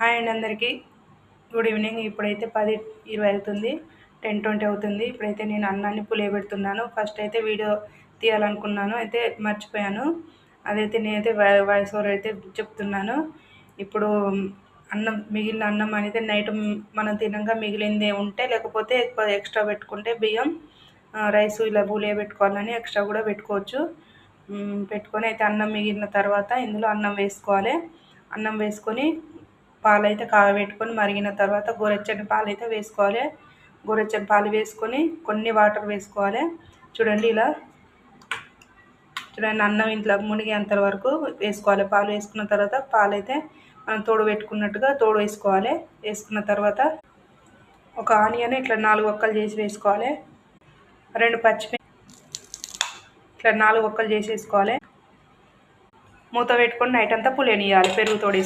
Hi అండి అందరికీ good evening. ఇప్పుడైతే 10:20 అవుతుంది, 10:20 అవుతుంది. ఇప్పుడైతే నేను అన్నాన్ని పులియబెడుతున్నాను. ఫస్ట్ అయితే వీడియో తీయాలనుకున్నాను, అయితే మర్చిపోయాను. అదైతే నేనైతే వాయిస్ ఓవర్ అయితే చెప్తున్నాను. ఇప్పుడు మిగిలిన అన్నం అనేది నైట్ మనం తినంగా మిగిలిందే ఉంటే, లేకపోతే ఎక్స్ట్రా పెట్టుకుంటే బియ్యం రైస్ ఇలా పులియబెట్టుకోవాలని ఎక్స్ట్రా కూడా పెట్టుకోవచ్చు. పెట్టుకొని అయితే అన్నం మిగిలిన తర్వాత ఇందులో అన్నం వేసుకోవాలి. అన్నం వేసుకొని పాలైతే కాగబెట్టుకొని మరిగిన తర్వాత గోరెచ్చని పాలు అయితే వేసుకోవాలి. గోరెచ్చని పాలు వేసుకొని కొన్ని వాటర్ వేసుకోవాలి. చూడండి అన్నం ఇంట్లో మునిగేంత వరకు వేసుకోవాలి. పాలు వేసుకున్న తర్వాత పాలైతే మనం తోడు పెట్టుకున్నట్టుగా తోడు వేసుకోవాలి. వేసుకున్న తర్వాత ఒక ఆనియన్ ఇట్లా 4 ఒక్కలు చేసి వేసుకోవాలి. 2 పచ్చిమిర్చి ఇట్లా 4 ఒక్కలు చేసి వేసుకోవాలి. మూత పెట్టుకొని నైట్ అంతా పులియనియాలి పెరుగు తోడేసి.